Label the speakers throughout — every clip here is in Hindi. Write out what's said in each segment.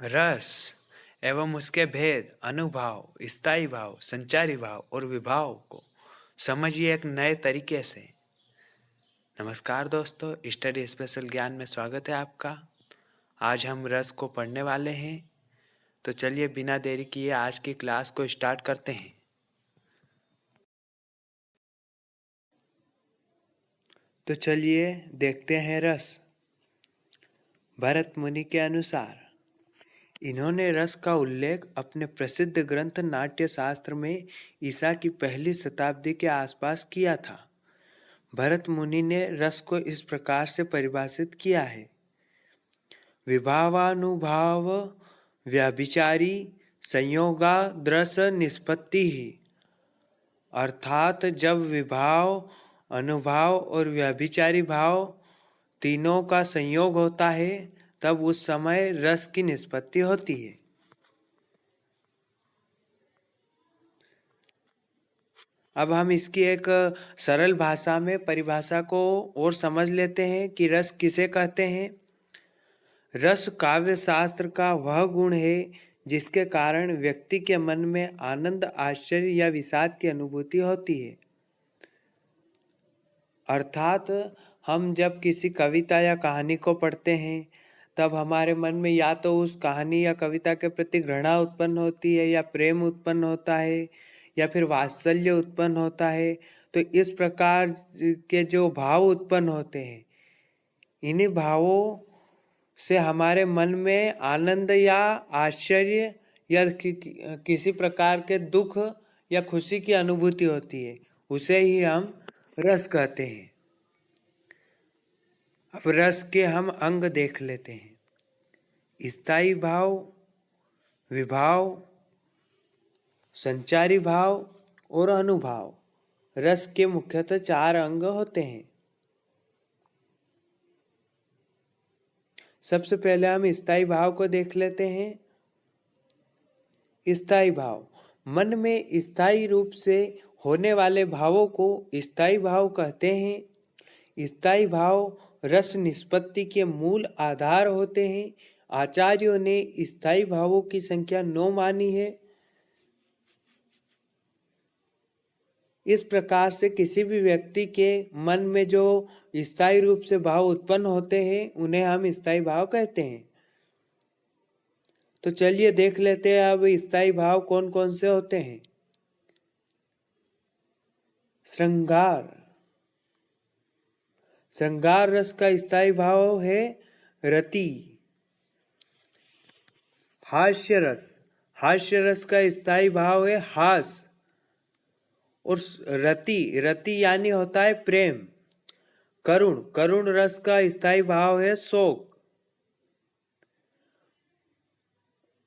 Speaker 1: रस एवं उसके भेद, अनुभाव, स्थायी भाव, संचारी भाव और विभाव को समझिए एक नए तरीके से। नमस्कार दोस्तों, स्टडी स्पेशल ज्ञान में स्वागत है आपका। आज हम रस को पढ़ने वाले हैं, तो चलिए बिना देरी किए आज की क्लास को स्टार्ट करते हैं। तो चलिए देखते हैं रस। भरत मुनि के अनुसार इन्होंने रस का उल्लेख अपने प्रसिद्ध ग्रंथ नाट्य शास्त्र में ईसा की पहली शताब्दी के आसपास किया था। भरत मुनि ने रस को इस प्रकार से परिभाषित किया है: विभावानुभाव व्यभिचारी संयोगाद्रस निष्पत्ति ही। अर्थात जब विभाव, अनुभाव और व्यभिचारी भाव तीनों का संयोग होता है तब उस समय रस की निष्पत्ति होती है। अब हम इसकी एक सरल भाषा में परिभाषा को और समझ लेते हैं कि रस किसे कहते हैं। रस काव्य शास्त्र का वह गुण है जिसके कारण व्यक्ति के मन में आनंद, आश्चर्य या विषाद की अनुभूति होती है। अर्थात हम जब किसी कविता या कहानी को पढ़ते हैं तब हमारे मन में या तो उस कहानी या कविता के प्रति घृणा उत्पन्न होती है, या प्रेम उत्पन्न होता है, या फिर वात्सल्य उत्पन्न होता है। तो इस प्रकार के जो भाव उत्पन्न होते हैं, इन्हीं भावों से हमारे मन में आनंद या आश्चर्य या किसी प्रकार के दुख या खुशी की अनुभूति होती है, उसे ही हम रस कहते हैं। अब रस के हम अंग देख लेते हैं: स्थायी भाव, विभाव, संचारी भाव और अनुभाव। रस के मुख्यतः 4 अंग होते हैं। सबसे पहले हम स्थायी भाव को देख लेते हैं। स्थायी भाव मन में स्थायी रूप से होने वाले भावों को स्थायी भाव कहते हैं। स्थायी भाव रस निष्पत्ति के मूल आधार होते हैं। आचार्यों ने स्थायी भावों की संख्या 9 मानी है। इस प्रकार से किसी भी व्यक्ति के मन में जो स्थायी रूप से भाव उत्पन्न होते हैं उन्हें हम स्थायी भाव कहते हैं। तो चलिए देख लेते हैं अब स्थायी भाव कौन कौन से होते हैं। श्रृंगार। श्रृंगार रस का स्थायी भाव है रति। हास्य रस। हास्य रस का स्थायी भाव है हास। और रति यानी होता है प्रेम। करुण। करुण रस का स्थायी भाव है शोक।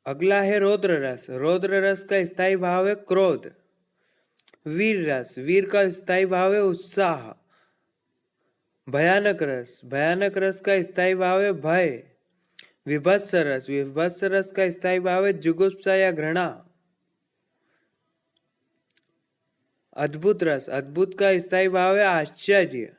Speaker 1: अगला है रौद्र रस। रौद्र रस का स्थायी भाव है क्रोध। वीर रस। वीर का स्थायी भाव है उत्साह। भयानक रस। भयानक रस का स्थायी भाव है भय। विभत्स रस। विभत्स रस का स्थायी भाव है जुगुप्सा या घृणा। अद्भुत रस। अद्भुत का स्थायी भाव है आश्चर्य।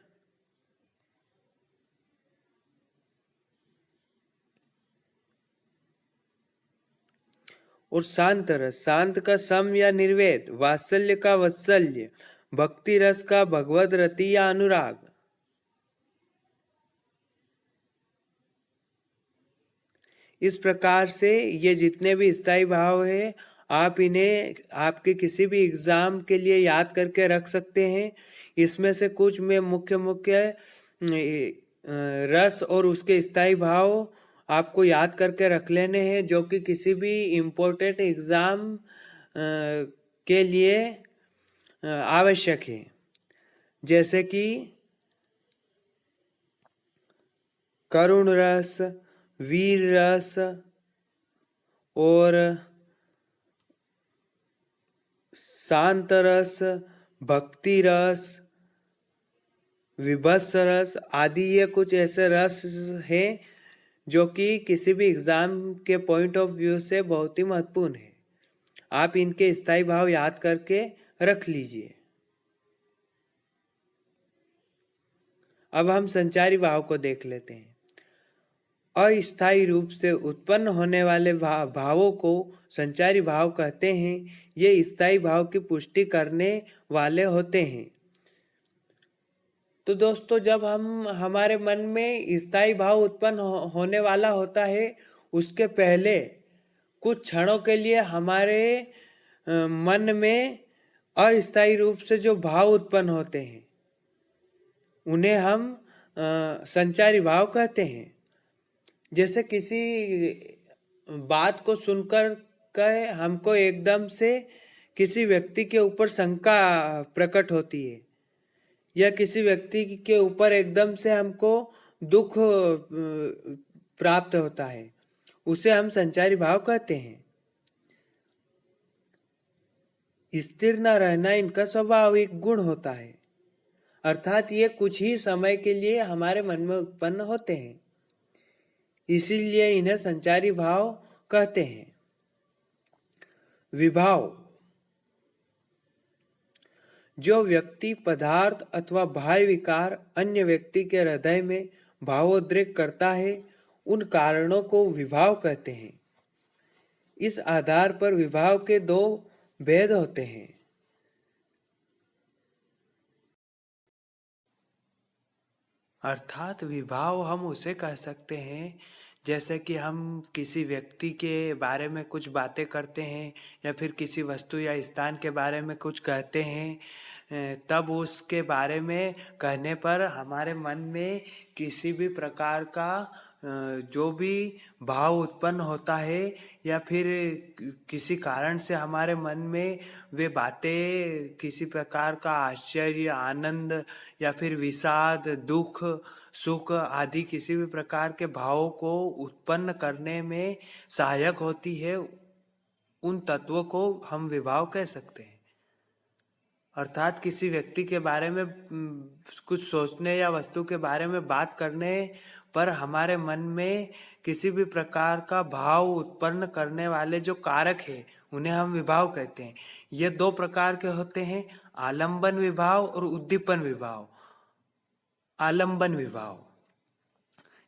Speaker 1: और शांत रस। शांत का सम या निर्वेद। वात्सल्य का वत्सल्य। भक्ति रस का भगवद रति या अनुराग। इस प्रकार से ये जितने भी स्थायी भाव है, आप इन्हें आपके किसी भी एग्जाम के लिए याद करके रख सकते हैं। इसमें से कुछ में मुख्य मुख्य रस और उसके स्थायी भाव आपको याद करके रख लेने हैं, जो कि किसी भी इम्पोर्टेंट एग्जाम के लिए आवश्यक है। जैसे कि करुण रस, वीर रस और शांत रस, भक्ति रस, विभत्स रस आदि। ये कुछ ऐसे रस हैं जो कि किसी भी एग्जाम के पॉइंट ऑफ व्यू से बहुत ही महत्वपूर्ण है। आप इनके स्थायी भाव याद करके रख लीजिए। अब हम संचारी भाव को देख लेते हैं। अस्थायी रूप से उत्पन्न होने वाले भावों को संचारी भाव कहते हैं। ये स्थायी भाव की पुष्टि करने वाले होते हैं। तो दोस्तों, जब हमारे मन में स्थायी भाव उत्पन्न होने वाला होता है, उसके पहले कुछ क्षणों के लिए हमारे मन में अस्थायी रूप से जो भाव उत्पन्न होते हैं, उन्हें हम संचारी भाव कहते हैं। जैसे किसी बात को सुनकर हमको एकदम से किसी व्यक्ति के ऊपर शंका प्रकट होती है, या किसी व्यक्ति के ऊपर एकदम से हमको दुख प्राप्त होता है, उसे हम संचारी भाव कहते हैं। स्थिर न रहना इनका स्वाभाविक गुण होता है, अर्थात ये कुछ ही समय के लिए हमारे मन में उत्पन्न होते हैं, इसीलिए इन्हें संचारी भाव कहते हैं। विभाव, जो व्यक्ति, पदार्थ अथवा बाह्य विकार अन्य व्यक्ति के हृदय में भावोद्रेक करता है, उन कारणों को विभाव कहते हैं। इस आधार पर विभाव के दो भेद होते हैं। अर्थात विभाव हम उसे कह सकते हैं, जैसे कि हम किसी व्यक्ति के बारे में कुछ बातें करते हैं, या फिर किसी वस्तु या स्थान के बारे में कुछ कहते हैं, तब उसके बारे में कहने पर हमारे मन में किसी भी प्रकार का जो भी भाव उत्पन्न होता है, या फिर किसी कारण से हमारे मन में वे बातें किसी प्रकार का आश्चर्य, आनंद या फिर विषाद, दुख, सुख आदि किसी भी प्रकार के भावों को उत्पन्न करने में सहायक होती है, उन तत्वों को हम विभाव कह सकते हैं। अर्थात किसी व्यक्ति के बारे में कुछ सोचने या वस्तु के बारे में बात करने पर हमारे मन में किसी भी प्रकार का भाव उत्पन्न करने वाले जो कारक है, उन्हें हम विभाव कहते हैं। ये दो प्रकार के होते हैं, आलंबन विभाव और उद्दीपन विभाव। आलंबन विभाव,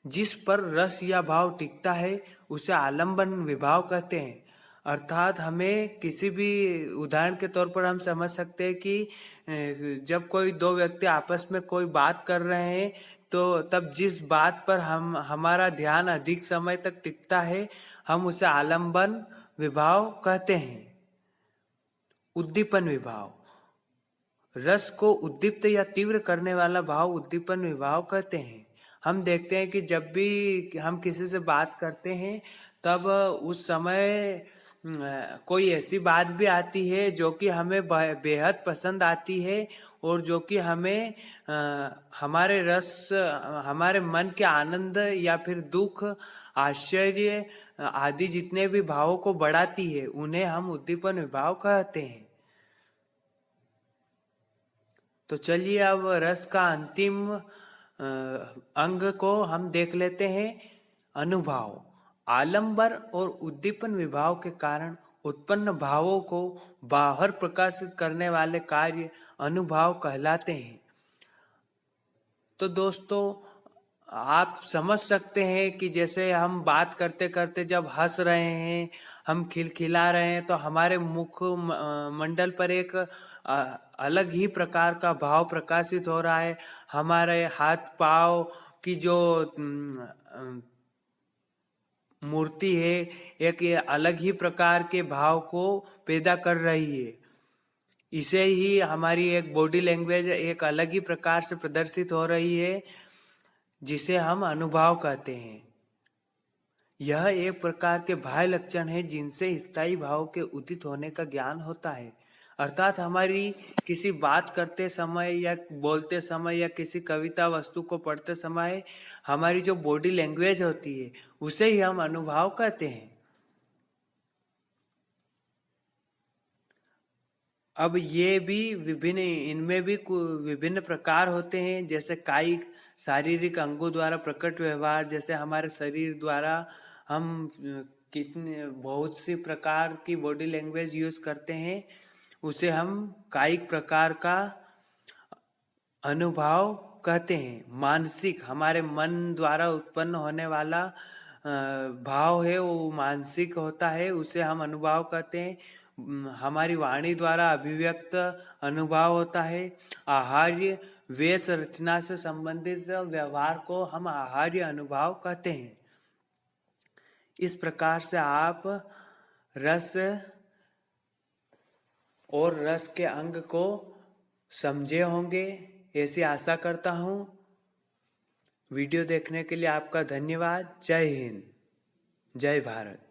Speaker 1: जिस पर रस या भाव टिकता है, उसे आलंबन विभाव कहते हैं। अर्थात हमें किसी भी उदाहरण के तौर पर हम समझ सकते हैं कि जब कोई दो व्यक्ति आपस में कोई बात कर रहे हैं, तो तब जिस बात पर हमारा ध्यान अधिक समय तक टिकता है, हम उसे आलंबन विभाव कहते हैं। उद्दीपन विभाव, रस को उद्दीप्त या तीव्र करने वाला भाव उद्दीपन विभाव कहते हैं। हम देखते हैं कि जब भी हम किसी से बात करते हैं, तब उस समय कोई ऐसी बात भी आती है जो कि हमें बेहद पसंद आती है, और जो कि हमें हमारे रस, हमारे मन के आनंद या फिर दुख, आश्चर्य आदि जितने भी भावों को बढ़ाती है, उन्हें हम उद्दीपन विभाव कहते हैं। तो चलिए अब रस का अंतिम अंग को हम देख लेते हैं, अनुभाव। आलंबन और उद्दीपन विभाव के कारण उत्पन्न भावों को बाहर प्रकाशित करने वाले कार्य अनुभाव कहलाते हैं। तो दोस्तों, आप समझ सकते हैं कि जैसे हम बात करते करते जब हंस रहे हैं, हम खिलखिला रहे हैं, तो हमारे मुख मंडल पर एक अलग ही प्रकार का भाव प्रकाशित हो रहा है। हमारे हाथ पांव की जो मूर्ति है, एक अलग ही प्रकार के भाव को पैदा कर रही है। इसे ही हमारी एक बॉडी लैंग्वेज एक अलग ही प्रकार से प्रदर्शित हो रही है, जिसे हम अनुभाव कहते हैं। यह एक प्रकार के बाह्य लक्षण है जिनसे स्थायी भाव के उदित होने का ज्ञान होता है। अर्थात हमारी किसी बात करते समय या बोलते समय या किसी कविता वस्तु को पढ़ते समय हमारी जो बॉडी लैंग्वेज होती है, उसे ही हम अनुभाव कहते हैं। अब ये भी इनमें भी विभिन्न प्रकार होते हैं, जैसे कायिक, शारीरिक अंगों द्वारा प्रकट व्यवहार। जैसे हमारे शरीर द्वारा हम कितने बहुत सी प्रकार की बॉडी लैंग्वेज यूज करते हैं, उसे हम कायिक प्रकार का अनुभाव कहते हैं। मानसिक, हमारे मन द्वारा उत्पन्न होने वाला भाव है वो मानसिक होता है, उसे हम अनुभव कहते हैं। हमारी वाणी द्वारा अभिव्यक्त अनुभव होता है। आहार्य वेश रचना से संबंधित व्यवहार को हम आहार्य अनुभव कहते हैं। इस प्रकार से आप रस और रस के अंग को समझे होंगे, ऐसी आशा करता हूँ। वीडियो देखने के लिए आपका धन्यवाद। जय हिंद, जय भारत।